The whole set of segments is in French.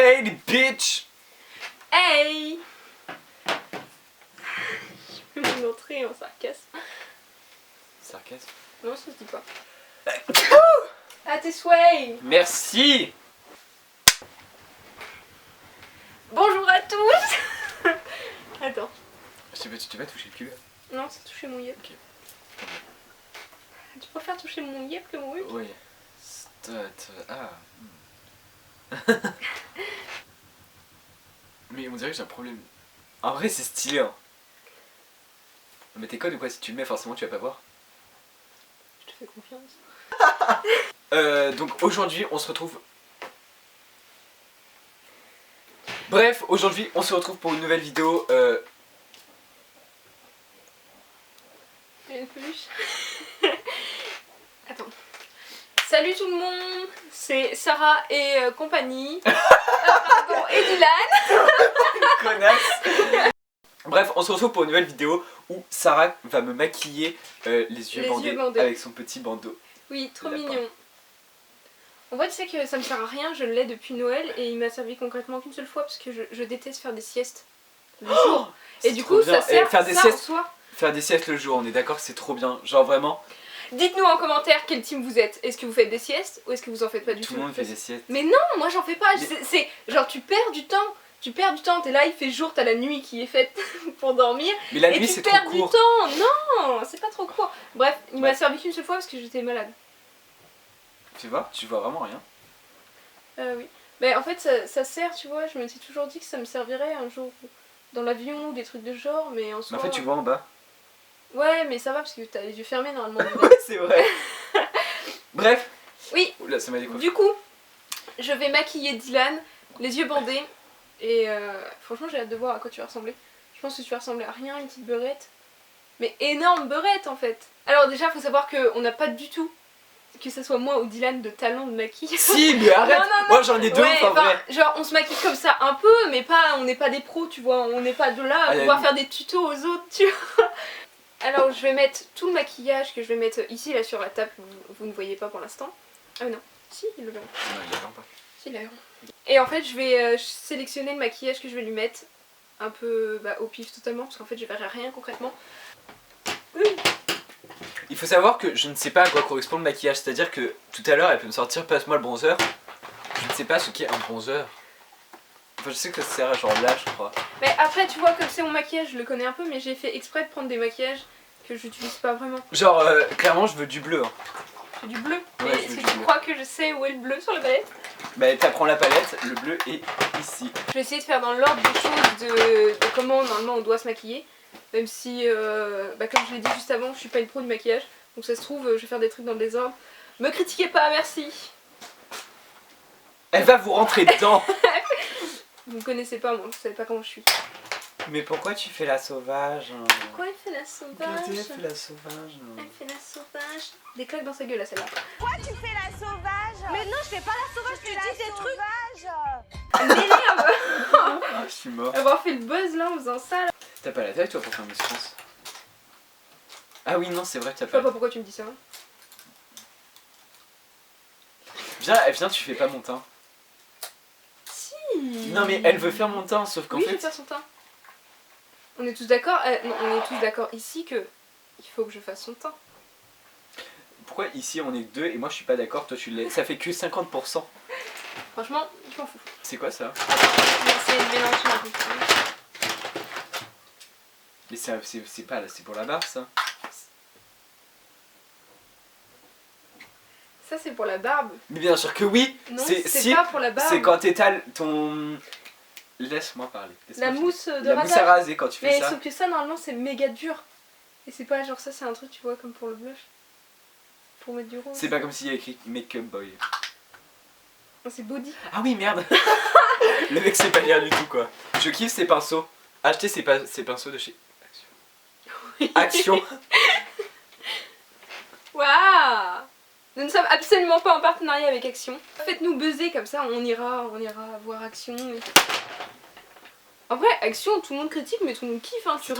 Hey les bitch! Hey! Je peux montrer en sarcasme. Sarcasme. Non, ça se dit pas. À tes souhaits! Merci! Bonjour à tous! Attends. Tu vas toucher le cul là? Non, c'est toucher mon yep. Ok. Tu préfères toucher mon yep que mon huc? Oui. Ah. Mais on dirait que j'ai un problème. En vrai, c'est stylé, hein. Mais t'es conne ou quoi? Si tu le mets, forcément, tu vas pas voir. Je te fais confiance. Donc aujourd'hui, on se retrouve. Bref, aujourd'hui, on se retrouve pour une nouvelle vidéo. Il y a une peluche. Attends. Salut tout le monde, c'est Sarah et compagnie. Pardon, et Dylan. Connasse. Bref, on se retrouve pour une nouvelle vidéo où Sarah va me maquiller les yeux bandés avec son petit bandeau. Oui, trop mignon. En fait, tu sais que ça me sert à rien, je l'ai depuis Noël et il m'a servi concrètement qu'une seule fois parce que je déteste faire des siestes le jour. Et du coup, ça sert faire des ça siestes, en soi. Faire des siestes le jour, on est d'accord que c'est trop bien. Genre vraiment. Dites-nous en commentaire quel team vous êtes. Est-ce que vous faites des siestes ou est-ce que vous en faites pas du tout? Tout le monde fait des siestes. Mais non, moi j'en fais pas. C'est genre tu perds du temps. Tu perds du temps, t'es là, il fait jour, t'as la nuit qui est faite pour dormir. Mais la nuit c'est trop court. Et tu perds du temps. Non, c'est pas trop court. Bref, il m'a servi qu'une seule fois parce que j'étais malade. Tu vois vraiment rien. Oui. Mais en fait ça sert, tu vois, je me suis toujours dit que ça me servirait un jour dans l'avion ou des trucs de genre, mais en soi... Mais en fait tu vois en bas. Ouais, mais ça va parce que t'as les yeux fermés normalement. Ouais, c'est vrai. Bref. Oui. Oula, ça m'a décoiffé. Du coup, je vais maquiller Dylan, les yeux bandés. Et franchement, j'ai hâte de voir à quoi tu vas ressembler. Je pense que tu vas ressembler à rien, une petite beurette. Mais énorme beurette en fait. Alors déjà, faut savoir qu'on n'a pas du tout, que ce soit moi ou Dylan, de talent de maquillage. Si, mais arrête. Non. Moi j'en ai deux, ouais, en vrai. Genre on se maquille comme ça un peu, mais pas, on n'est pas des pros, tu vois. On n'est pas de là à pouvoir faire des tutos aux autres, tu vois. Alors je vais mettre tout le maquillage que je vais mettre ici, là sur la table, vous ne voyez pas pour l'instant. Ah non, si, il le verra. Non, il le verra pas. Si, il le verra. Et en fait je vais sélectionner le maquillage que je vais lui mettre un peu au pif totalement, parce qu'en fait je verrai rien concrètement. Il faut savoir que je ne sais pas à quoi correspond le maquillage, c'est-à-dire que tout à l'heure elle peut me sortir passe-moi le bronzer. Je ne sais pas ce qu'est un bronzer. Enfin je sais que ça sert à genre là je crois. Mais après tu vois comme c'est mon maquillage, je le connais un peu, mais j'ai fait exprès de prendre des maquillages que j'utilise pas vraiment. Genre clairement je veux du bleu. Hein. C'est du bleu. Ouais, est-ce que tu crois que je sais où est le bleu sur la palette? Bah t'apprends la palette, le bleu est ici. Je vais essayer de faire dans l'ordre des choses de comment normalement on doit se maquiller. Même si, comme je l'ai dit juste avant, je suis pas une pro du maquillage. Donc ça se trouve, je vais faire des trucs dans le désordre. Me critiquez pas, merci. Elle va vous rentrer dedans. Vous me connaissez pas moi, vous savez pas comment je suis. Mais pourquoi tu fais la sauvage hein? Pourquoi elle fait la sauvage? Elle fait la sauvage hein? Elle fait la sauvage. Des claques dans sa gueule là celle-là. Pourquoi tu fais la sauvage? Mais non, je fais pas la sauvage, tu dis des trucs. Elle m'énerve. Ah, je suis mort. Avoir fait le buzz là en faisant ça là. T'as pas la taille toi pour faire une séquence? Ah oui non c'est vrai que t'as Je sais pas. pas pourquoi tu me dis ça. Viens tu fais pas mon teint. Si. Non mais elle veut faire mon teint sauf qu'en oui, fait... je vais faire son teint. On est tous d'accord non, on est tous d'accord ici que il faut que je fasse son teint. Pourquoi ici on est deux et moi je suis pas d'accord, toi tu l'es. Ça fait que 50%. Franchement, je m'en fous. C'est quoi ça? Je vais essayer de mélanger un peu plus. Mais c'est pas là, c'est pour la barbe ça. Ça c'est pour la barbe. Mais bien sûr que oui. Non, c'est pas pour la barbe. C'est quand t'étales ton... Laisse-moi parler. La mousse de la mousse à raser quand tu fais mais ça. sauf que ça normalement c'est méga dur. Et c'est pas genre ça, c'est un truc tu vois comme pour le blush. Pour mettre du rose. C'est pas comme s'il y avait écrit Make-up Boy. Non, c'est body. Ah oui merde. Le mec sait pas lire du tout quoi. Je kiffe ces pinceaux. Achetez ces pinceaux de chez Action. Action. Waouh. Nous ne sommes absolument pas en partenariat avec Action. Faites-nous buzzer comme ça, on ira voir Action. Et... En vrai, Action, tout le monde critique, mais tout le monde kiffe. Hein. Tu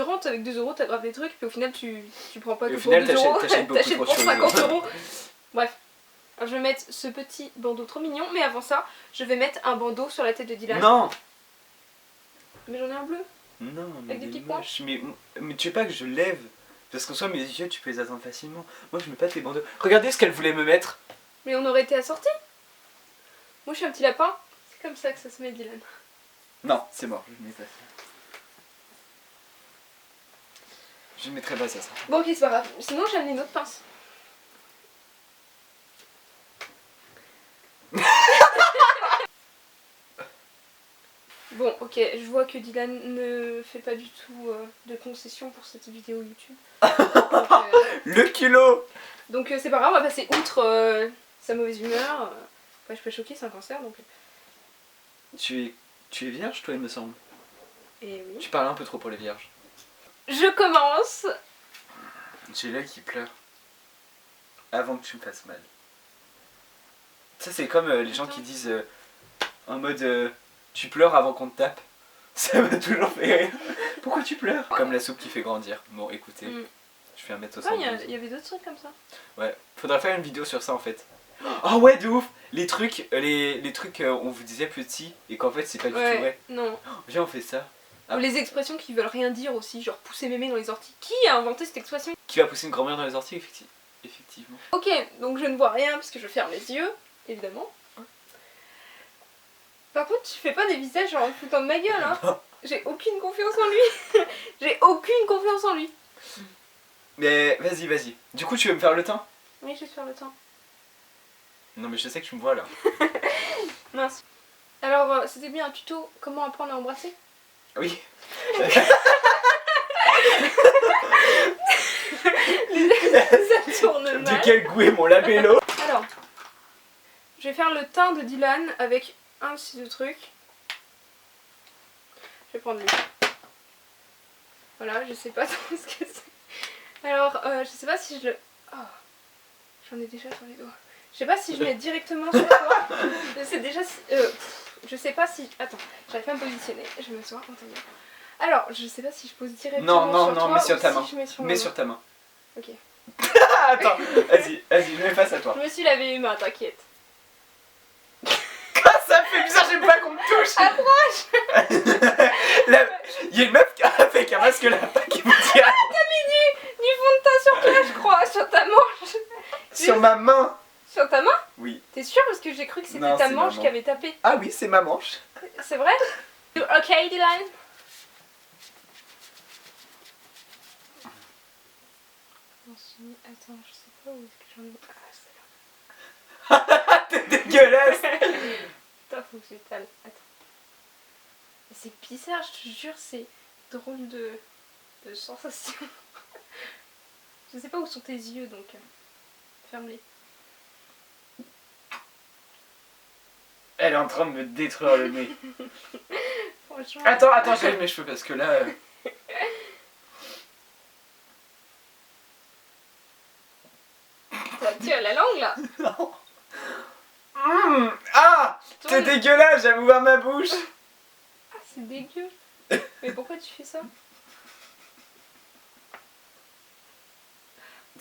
rentres avec 2 €, t'attrapes des trucs, puis au final tu prends pas que pour 2 €, t'achètes pour 50 €. Bref, Alors je vais mettre ce petit bandeau trop mignon, mais avant ça, je vais mettre un bandeau sur la tête de Dylan. Non. Mais j'en ai un bleu. Non, mais Avec des il est petits points. moche. Mais tu veux pas que je lève? Parce qu'en soi, mes yeux, tu peux les atteindre facilement. Moi, je mets pas tes bandeaux. Regardez ce qu'elle voulait me mettre. Mais on aurait été assortis. Moi je suis un petit lapin. C'est comme ça que ça se met Dylan. Non, c'est mort, je ne mets pas ça. Je ne mettrai pas ça. Bon ok, c'est pas grave. Sinon j'ai amené une autre pince. Bon ok, je vois que Dylan ne fait pas du tout de concessions pour cette vidéo YouTube. Le culot. Donc c'est pas grave, on va passer outre sa mauvaise humeur. Enfin, je suis pas choquée, c'est un cancer donc. Tu es vierge, toi, il me semble. Et oui. Tu parles un peu trop pour les vierges. Je commence. J'ai l'œil qui pleure. Avant que tu me fasses mal. Ça, c'est comme les gens qui disent en mode tu pleures avant qu'on te tape. Ça m'a toujours fait rire. Pourquoi tu pleures? Comme la soupe qui fait grandir. Bon, écoutez, je fais 1m72. Ah, il y avait d'autres trucs comme ça. Ouais, faudrait faire une vidéo sur ça en fait. Oh ouais, de ouf. Les trucs, on vous disait petit et qu'en fait c'est pas du tout vrai. Non. Viens, on fait ça. Ou les expressions qui veulent rien dire aussi, genre pousser mémé dans les orties. Qui a inventé cette expression? Qui va pousser une grand-mère dans les orties, effectivement. Ok, donc je ne vois rien parce que je ferme les yeux, évidemment. Par contre, tu fais pas des visages en te foutant de ma gueule, hein. J'ai aucune confiance en lui. J'ai aucune confiance en lui. Mais vas-y. Du coup, tu veux me faire le teint? Oui, je vais te faire le temps. Non, mais je sais que tu me vois là. Mince. Alors, c'était bien un tuto comment apprendre à embrasser? Oui. Ça tourne mal. De quel goût est mon labello? Alors, je vais faire le teint de Dylan avec un de ces deux trucs. Je vais prendre lui. Voilà, je sais pas trop ce que c'est. Alors, je sais pas si je le... Oh, j'en ai déjà sur les doigts. Je sais pas si je mets directement sur toi. Je sais déjà si... je sais pas si... Attends, j'arrive pas à me positionner. Je vais m'asseoir, attendez. Alors, je sais pas si je pose directement sur toi mets sur ta ou main. si je mets sur Mets ma main. sur ta main. Ok. Attends, vas-y, je mets face à toi. Je me suis lavé les mains, t'inquiète. Ça fait bizarre, j'aime pas qu'on me touche. Approche. Il y a une meuf avec un masque lapin qui me dit T'as mis du fond de teint sur toi, je crois, sur ta manche. sur ma main. Sur ta main? Oui. T'es sûr? Parce que j'ai cru que c'était Non, ta c'est manche ma qui avait tapé. Ah oui, c'est ma manche. C'est vrai? Ok, Dylan. Attends, je sais pas où est-ce que j'en ai. Ah, c'est là. T'es dégueulasse. Putain, faut que j'étale. Attends. Mais c'est bizarre, je te jure, c'est drôle de sensation. Je sais pas où sont tes yeux donc. Ferme-les. Elle est en train de me détruire le nez. Franchement. Attends, j'enlève mes cheveux parce que là... Tu as la langue là. Non. Ah, t'es dégueulasse, j'aime ouvert ma bouche. Ah, c'est dégueu. Mais pourquoi tu fais ça?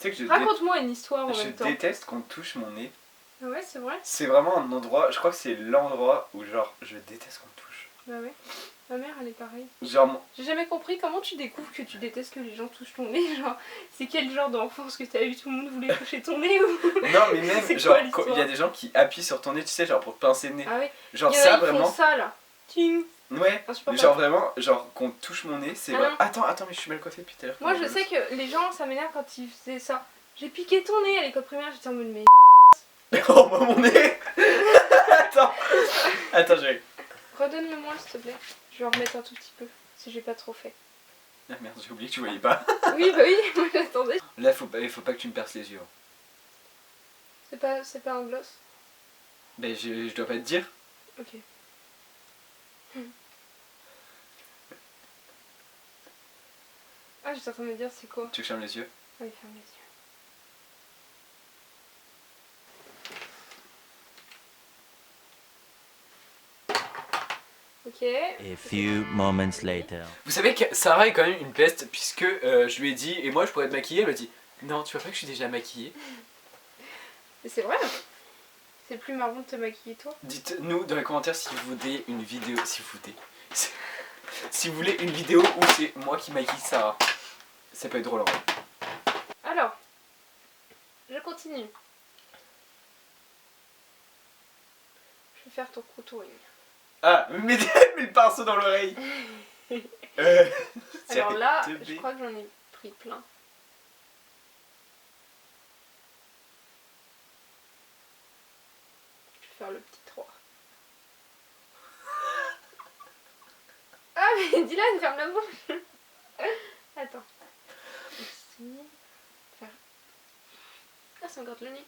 Tu sais que Raconte-moi une histoire en je même temps. déteste qu'on touche mon nez. Ah ouais, c'est vrai? C'est vraiment un endroit, je crois que c'est l'endroit où genre je déteste qu'on me touche. Bah ouais. Ma mère elle est pareille. Genre, J'ai jamais compris comment tu découvres que tu détestes que les gens touchent ton nez. Genre, c'est quel genre d'enfance que t'as eu? Tout le monde voulait toucher ton nez ou... non mais même C'est genre quoi l'histoire? il y a des gens qui appuient sur ton nez, tu sais, genre pour te pincer le nez. Ah ouais. Genre Il y en a, ça ils font vraiment. ça là. Ting. Ouais. Insupportable. Genre vraiment, genre qu'on touche mon nez, c'est Ah vrai. non. Attends, mais je suis mal coiffée depuis tout à l'heure. Moi je sais que les gens ça m'énerve quand ils faisaient ça. J'ai piqué ton nez à l'école primaire, j'étais en mode mais. Oh bah, mon nez. Attends, je vais. Redonne-le-moi s'il te plaît. Je vais en remettre un tout petit peu si j'ai pas trop fait. Ah merde, j'ai oublié que tu voyais pas. Oui, bah oui, moi j'attendais. Là, il faut pas que tu me perces les yeux. C'est pas un gloss. Ben je dois pas te dire. Ok. Ah, j'étais en train de me dire c'est quoi? Tu fermes les yeux. Oui, ferme les yeux. Ok. A few moments later. Vous savez que Sarah est quand même une peste puisque je lui ai dit et moi je pourrais te maquiller, elle m'a dit non tu vois pas que je suis déjà maquillée. Mais c'est vrai. C'est plus marrant de te maquiller toi. Dites-nous dans les commentaires si vous voulez une vidéo. Si vous voulez une vidéo où c'est moi qui maquille Sarah. Ça peut être drôle en vrai. Alors, je continue. Je vais faire ton contouring. Ah, mets le pinceau dans l'oreille. Alors là, Teubé. je crois que j'en ai pris plein. Je vais faire le petit 3. Ah mais Dylan, ferme la bouche. Attends. Ici. Faire... Ah, ça me gratte le nez.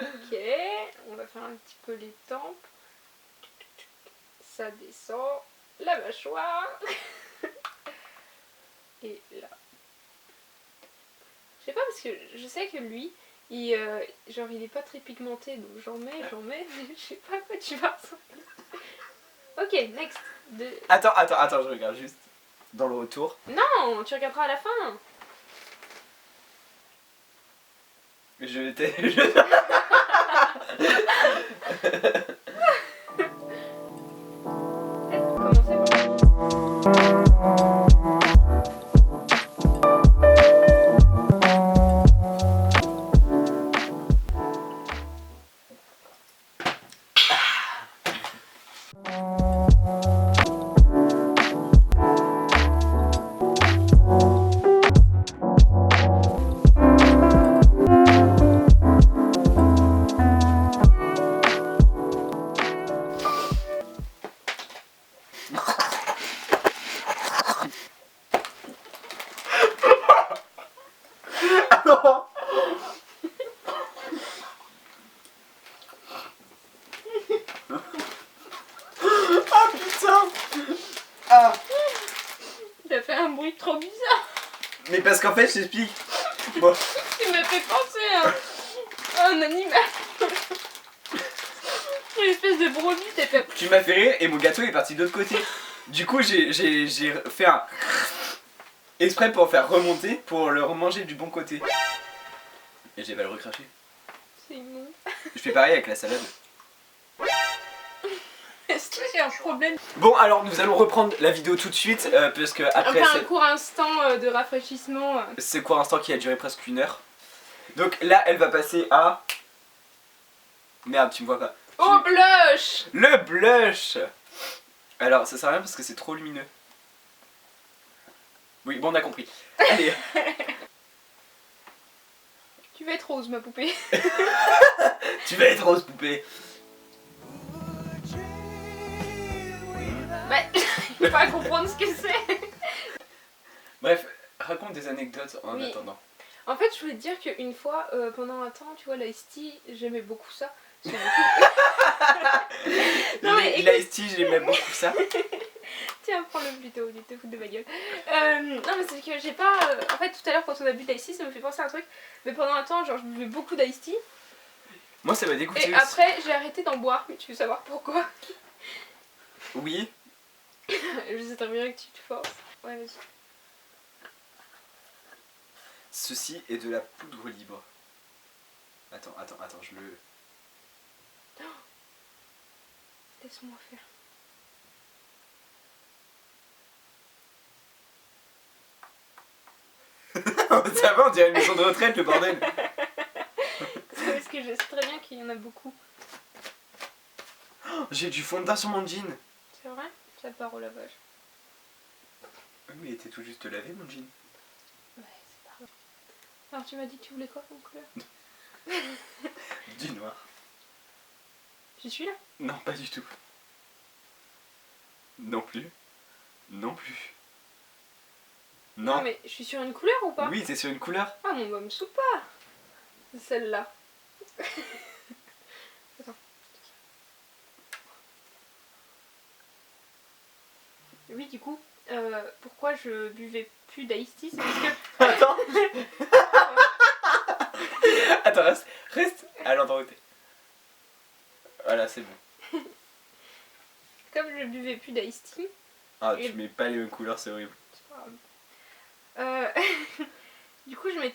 Ok, on va faire un petit peu les tempes. Ça descend. La mâchoire. Et là. Je sais pas parce que je sais que lui, il est pas très pigmenté donc j'en mets, mais je sais pas à quoi tu vas ressembler. Ok, next. Attends, je regarde juste dans le retour. Non, tu regarderas à la fin. Je t'ai. Commencez par... Ah. T'as fait un bruit trop bizarre. Mais parce qu'en fait, je t'explique. Bon. Tu m'as fait penser à un animal. Une espèce de brebis, t'as fait... Tu m'as fait rire et mon gâteau est parti de l'autre côté. Du coup, j'ai fait un exprès pour faire remonter, pour le remanger du bon côté. Et j'ai pas le recracher. C'est immonde. Je fais pareil avec la salade. Est-ce que j'ai un problème? Bon, alors nous allons reprendre la vidéo tout de suite parce que après Enfin, un court instant de rafraîchissement. ce court instant qui a duré presque 1 heure. Donc là, elle va passer à... Merde, tu me vois pas. Oh, blush! Le blush. Alors, ça sert à rien parce que c'est trop lumineux. Oui, bon, on a compris. Allez. Tu vas être rose, ma poupée. Tu vas être rose, poupée. Bah, je peux pas comprendre ce que c'est. Bref, raconte des anecdotes en Oui. attendant. En fait, je voulais te dire qu'une fois, pendant un temps, tu vois, l'Ice Tea, j'aimais beaucoup ça. Non, mais écoute... L'ice tea, j'aimais beaucoup ça. Tiens, prends-le plutôt, il te fout de ma gueule. Non, mais c'est que j'ai pas... En fait, tout à l'heure, quand on a bu de l'Ice Tea, ça me fait penser à un truc. Mais pendant un temps, genre, je buvais beaucoup d'Ice Tea. Moi, ça m'a dégoûté Et aussi. après, j'ai arrêté d'en boire. Mais tu veux savoir pourquoi? Oui. Je sais très bien que tu te forces. Ouais, vas-y. Ceci est de la poudre libre. Attends, je le... Laisse-moi faire. Ça va, on dirait une maison de retraite, le bordel. C'est parce que je sais très bien qu'il y en a beaucoup. J'ai du fond de teint sur mon jean. C'est vrai? Ça part au lavage. Oui, mais il était tout juste lavé, mon jean. Ouais, c'est pas grave. Alors, tu m'as dit que tu voulais quoi comme couleur? Du noir. Je suis là? Non, pas du tout. Non plus. Non plus. Non. Non, mais je suis sur une couleur ou pas? Oui, t'es sur une couleur. Ah, mon bah me soupe pas. C'est celle-là. Attends. Oui, du coup, pourquoi je buvais plus d'Ice Tea? C'est parce que... Attends. Attends, reste à l'endroit où t'es. Voilà, c'est bon. Comme je buvais plus d'Ice Tea... Ah, Et- tu mets pas les mêmes couleurs, c'est horrible. C'est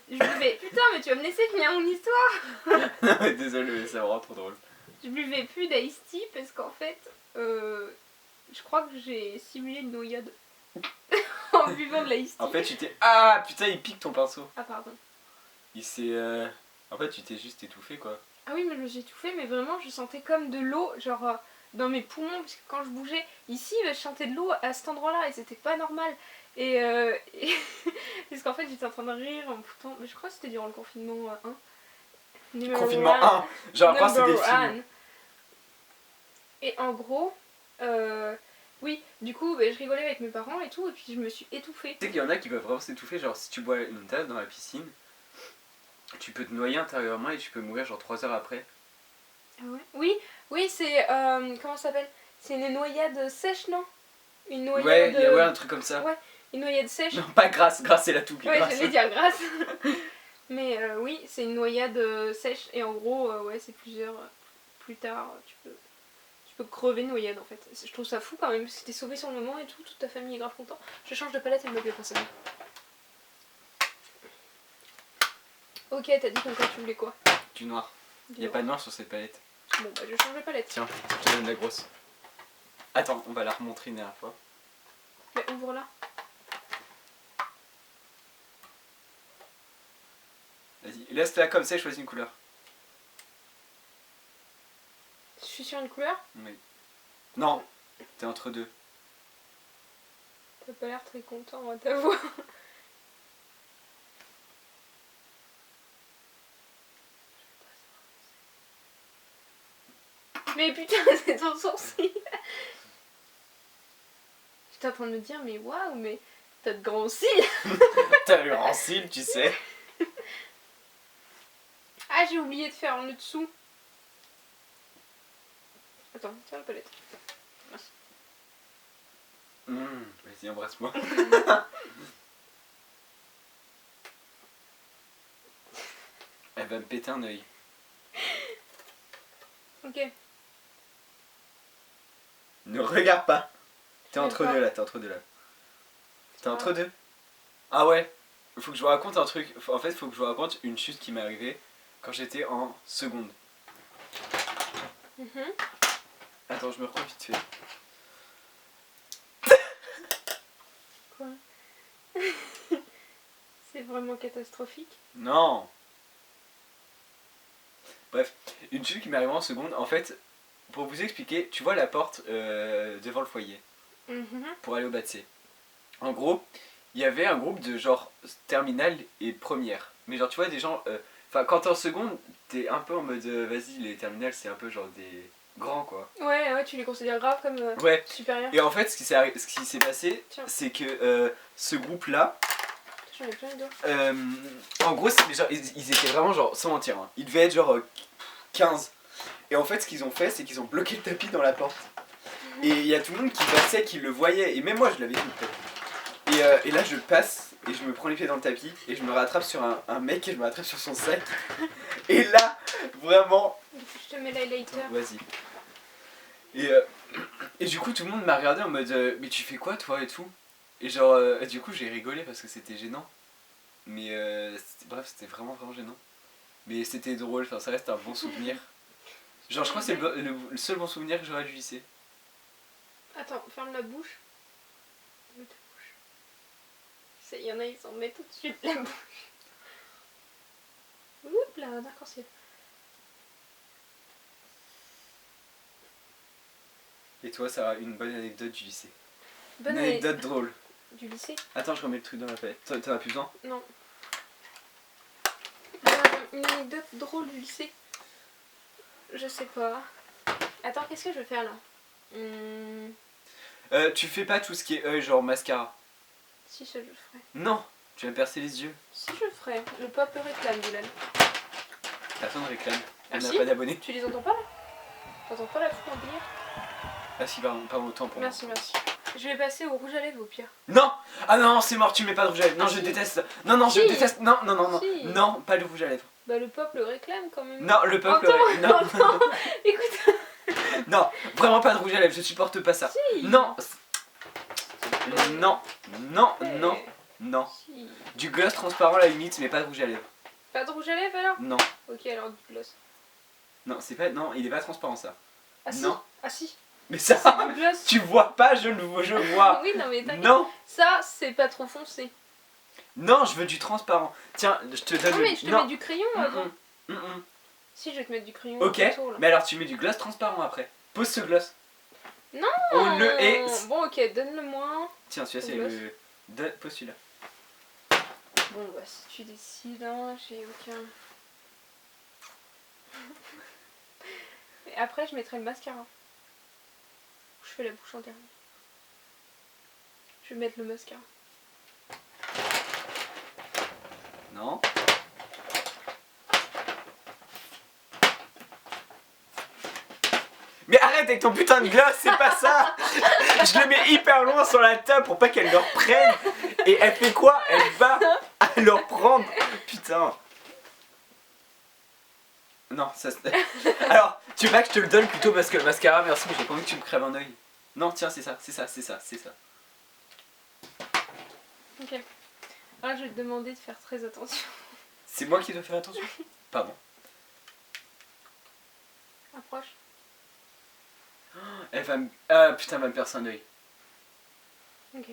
mais je buvais. Putain, mais tu vas me laisser finir mon histoire. Désolé, mais c'est vraiment trop drôle. Je buvais plus d'Ice Tea parce qu'en fait, je crois que j'ai simulé une noyade en buvant de l'Ice Tea. En fait, tu t'es. Ah putain, il pique ton pinceau. Ah, pardon. Il s'est. En fait, tu t'es juste étouffé quoi. Ah oui, mais je me suis étouffée, mais vraiment, je sentais comme de l'eau, genre dans mes poumons, parce que quand je bougeais ici, je sentais de l'eau à cet endroit-là, et c'était pas normal. Et parce qu'en fait, j'étais en train de rire en me foutant. Mais je crois que c'était durant le confinement 1. Numéro Confinement 1. Genre après, c'est des films. Et en gros, oui, du coup, je rigolais avec mes parents et tout, et puis je me suis étouffée. Tu sais qu'il y en a qui peuvent vraiment s'étouffer, genre si tu bois une tasse dans la piscine, tu peux te noyer intérieurement et tu peux mourir genre 3 heures après. Ah ouais. Oui, oui, c'est. Comment ça s'appelle? C'est une noyade sèche, non? Une noyade. Ouais, un truc comme ça. Ouais, une noyade sèche. Non, pas grasse, grasse c'est la toux. Ouais, grasse. j'allais dire grasse. Mais oui, c'est une noyade sèche, et en gros, ouais, c'est plusieurs. Plus tard, tu peux crever de noyade en fait. Je trouve ça fou quand même, parce que t'es sauvé sur le moment et tout, toute ta famille est grave content. Je change de palette, elle me plaît pas ça. Ok, t'as dit qu'en quoi tu voulais quoi? Du noir. Il y a pas de noir sur cette palette. Bon bah je change de palette. Tiens, je te donne la grosse. Attends, on va la remontrer une dernière fois. Mais ouvre-la. Vas-y, laisse-la comme ça et choisis une couleur. Je suis sur une couleur? Oui. Non, t'es entre deux. T'as pas l'air très content à ta voix. Mais putain, c'est ton sourcil. J'étais en train de me dire, mais waouh, mais t'as de grands cils. T'as le grand cil, tu sais. Ah, j'ai oublié de faire en dessous. Attends, tiens la palette. Merci. Vas-y, embrasse-moi. Elle va me péter un œil. Ok. Ne regarde pas. T'es Je entre regarde deux là, t'es entre deux là. T'es entre deux. Ah ouais. Faut que je vous raconte un truc. En fait, faut que je vous raconte une chute qui m'est arrivée quand j'étais en seconde. Attends, je me reprends vite fait. Quoi? C'est vraiment catastrophique. Non. Bref, une chute qui m'est arrivée en seconde. En fait, pour vous expliquer, tu vois la porte devant le foyer pour aller au BATC. En gros, il y avait un groupe de genre terminale et première. Mais genre, tu vois, des gens. Enfin, quand t'es en seconde, t'es un peu en mode vas-y, les terminales, c'est un peu genre des grands quoi. Ouais, ouais, tu les considères grave comme Ouais. supérieurs. Et en fait, ce qui s'est passé, Tiens. c'est que ce groupe-là, J'en ai plein les doigts. en gros, ils étaient vraiment genre, sans mentir, hein, ils devaient être genre 15. Et en fait, ce qu'ils ont fait, c'est qu'ils ont bloqué le tapis dans la porte. Et il y a tout le monde qui passait, qui le voyait, et même moi je l'avais vu le tapis. Et là, je passe, et je me prends les pieds dans le tapis, et je me rattrape sur un mec, et je me rattrape sur son sac. Et là, vraiment. Je te mets l'highlighter. Vas-y. Et du coup, tout le monde m'a regardé en mode mais tu fais quoi toi et tout? Et genre, du coup, j'ai rigolé parce que c'était gênant. Mais bref, c'était vraiment gênant. Mais c'était drôle, enfin, ça reste un bon souvenir. Genre, je crois que c'est le seul bon souvenir que j'aurai du lycée. Attends, ferme la bouche. Ferme ta bouche. Il y en a, ils s'en mettent tout de suite la bouche. Oups là, un arc-en-ciel. Et toi, ça a une bonne anecdote du lycée. Bonne Une anecdote drôle. du lycée? Attends, je remets le truc dans la palette. T'en as plus besoin? Non. Une anecdote drôle du lycée? Je sais pas. Attends, qu'est-ce que je vais faire là? Tu fais pas tout ce qui est œil, genre mascara. Si, ça je ferai. Non, tu vas me percer les yeux. Si, je ferai. Le pop réclame, Dylan. Personne réclame. On n'a Merci. pas d'abonnés. Tu les entends pas là? T'entends pas la foule en délire? Ah si, pardon, autant pour moi. Merci, merci. Je vais passer au rouge à lèvres au pire. Non! Ah non, c'est mort, tu mets pas de rouge à lèvres. Non, je déteste ça. Non, non, je Si. déteste. Non, non, non, non. Si. Non, pas de rouge à lèvres. Bah le pop le réclame quand même. Non, le peuple. Entends, Non, entends. Écoute. non, vraiment pas de rouge à lèvres, je supporte pas ça. Si. Non. Non, non, Ouais. non. Non. Si. Du gloss transparent à la limite, mais pas de rouge à lèvres. Pas de rouge à lèvres alors? Non. Ok, alors du gloss. Non, c'est pas. Non, il est pas transparent ça. Ah si. Non. Ah si. Mais ça, C'est du gloss. tu vois pas, je vois. Oui, non mais t'inquiète. Non, Ça, c'est pas trop foncé. non, je veux du transparent. Tiens, je te donne Non mais je te mets du crayon avant. Mm. Si, je vais te mettre du crayon. Ok, autour, là. mais alors tu mets du gloss transparent après. Pose ce gloss. Non. On le est. Bon ok, donne-le-moi. Tiens, celui-là c'est Gloss. le. Pose celui-là. Bon bah si tu décides, hein, j'ai aucun... Et après je mettrai le mascara. Je fais la bouche en dernier. Je vais mettre le mascara. Non. Mais arrête avec ton putain de gloss, c'est pas ça. Je le mets hyper loin sur la table pour pas qu'elle le reprenne. Et elle fait quoi? Elle va le reprendre. Putain. Non, ça alors, tu veux pas que je te le donne plutôt parce que le mascara, merci, mais j'ai pas envie que tu me crèves un oeil. Non, tiens, c'est ça. Ok. Alors je vais te demander de faire très attention. C'est moi qui dois faire attention. Pardon. Approche. Elle va me... Ah putain, elle va me percer un oeil. Ok.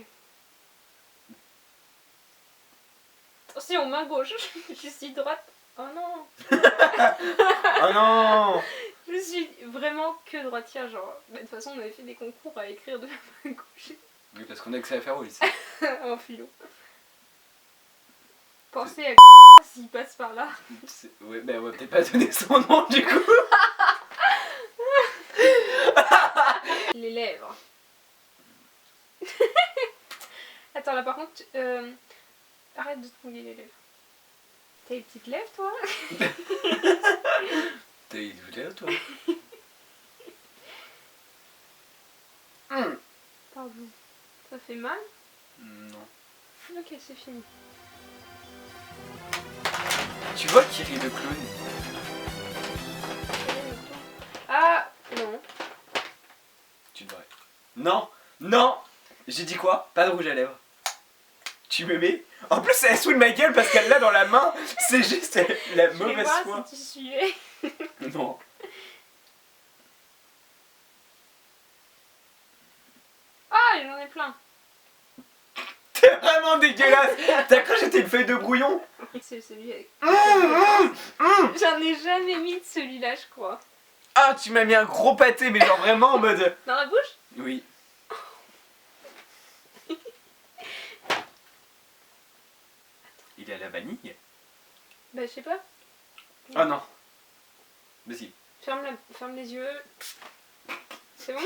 Attention, main gauche. Je suis droite. Oh non. Oh non. Je suis vraiment que droitière, genre. Mais de toute façon, on avait fait des concours à écrire de la main gauche. Oui, parce qu'on a que ça à faire au lycée. En philo. Pensez à s'il passe par là. Ouais, bah on va peut-être pas donner son nom du coup. Les lèvres. Attends, là par contre, arrête de te mouiller les lèvres. T'as les petites lèvres, toi? T'as eu du lèvres, toi? Pardon. Ça fait mal? Non. Ok, c'est fini. Tu vois qui rit le clown? Ah, non. Tu devrais. Non. Non. J'ai dit quoi? Pas de rouge à lèvres. Tu me mets? En plus elle saoule ma gueule parce qu'elle l'a dans la main. C'est juste la Je vais mauvaise voir foi. si tu suivais. Non. Ah, j'en ai plein. T'es vraiment dégueulasse. T'as cru que j'étais une feuille de brouillon? C'est celui avec... J'en ai jamais mis de celui-là, je crois. Ah, tu m'as mis un gros pâté, mais genre vraiment en mode... Dans la bouche? Oui. Il est à la vanille? Bah, je sais pas. Ah non. Vas-y. Ferme les yeux. C'est bon?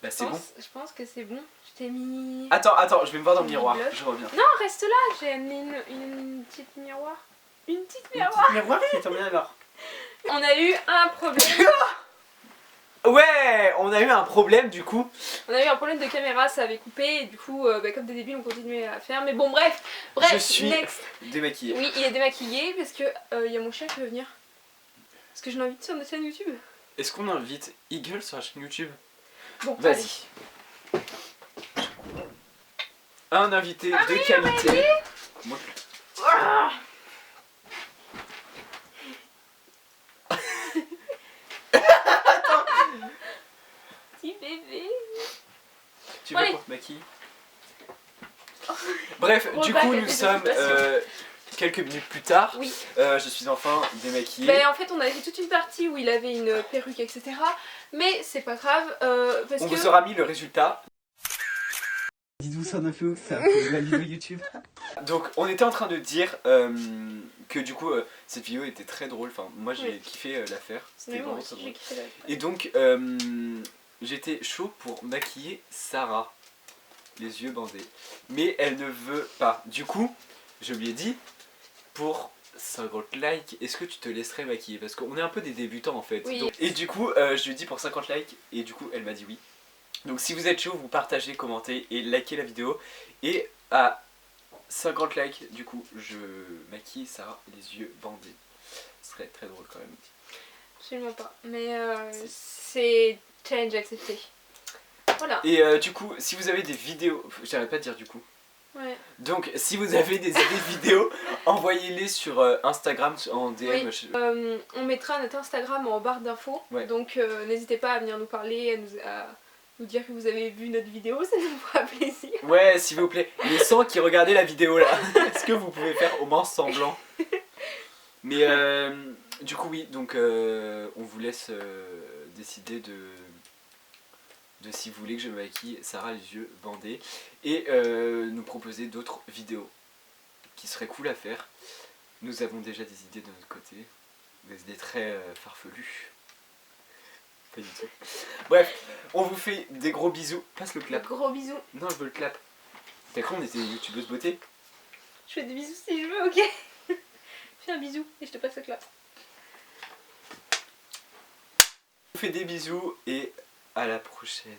Bah c'est bon. Je pense que c'est bon. Je t'ai mis... Attends, je vais me voir dans le Une miroir. blush. Je reviens. Non, reste là. J'ai amené une petite miroir. Une petite Une miroir. petite miroir qui t'emmène alors. On a eu un problème. Ouais, on a eu un problème du coup. On a eu un problème de caméra, ça avait coupé. Et du coup, bah, comme des débiles, on continuait à faire. Mais bon, bref. Je suis next. démaquillé. Oui, il est démaquillé parce que il y a mon chien qui veut venir. Est-ce que je l'invite sur notre chaîne YouTube? Est-ce qu'on invite Eagle sur la chaîne YouTube? Bon, Vas-y. Un invité Ah de oui, qualité. Moi, Ah Petit bébé. tu veux Allez. qu'on te maquille? Bref, On du va coup arrêter nous de sommes situation. quelques minutes plus tard. Oui. Je suis enfin démaquillé. Ben, en fait, on avait fait toute une partie où il avait une perruque, etc. Mais c'est pas grave, parce On que... vous aura mis le résultat. Dites-vous ça n'a fait ouf, ça, la vidéo YouTube. Donc on était en train de dire que du coup cette vidéo était très drôle, enfin moi j'ai Oui. kiffé la faire, c'était Mais moi vraiment aussi, très j'ai drôle. kiffé la... Et donc j'étais chaud pour maquiller Sarah, les yeux bandés, mais elle ne veut pas. Du coup je lui ai dit, pour 50 likes, est-ce que tu te laisserais maquiller? Parce qu'on est un peu des débutants en fait. Oui. Donc, et du coup je lui ai dit pour 50 likes, et du coup elle m'a dit oui. Donc si vous êtes chaud, vous partagez, commentez et likez la vidéo. Et à 50 likes, du coup, je maquille Sarah les yeux bandés. Ce serait très drôle quand même. Absolument pas. Mais c'est challenge accepté. Voilà. Et du coup, si vous avez des vidéos... J'arrête pas de dire du coup. Ouais. Donc, si vous avez des idées de vidéos, envoyez-les sur Instagram en DM. Oui. On mettra notre Instagram en barre d'infos. Ouais. Donc n'hésitez pas à venir nous parler, à nous dire que vous avez vu notre vidéo, ça nous fera plaisir. Ouais, s'il vous plaît. Les 100 qui regardaient la vidéo là, est-ce que vous pouvez faire au moins semblant? Mais du coup, oui, donc on vous laisse décider de si vous voulez que je me maquille Sarah les yeux bandés et nous proposer d'autres vidéos qui seraient cool à faire. Nous avons déjà des idées de notre côté, des idées très farfelues. Pas du tout. Bref, on vous fait des gros bisous. Passe le clap. Gros bisous. Non, je veux le clap. T'as cru on était youtubeuse beauté? Je fais des bisous si je veux, ok. Fais un bisou et je te passe le clap. On vous fait des bisous et à la prochaine.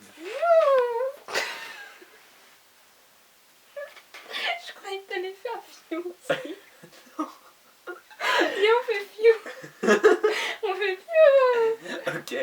Je croyais que t'allais faire fiou aussi. Viens, on fait fiou. On fait fiou. Ok.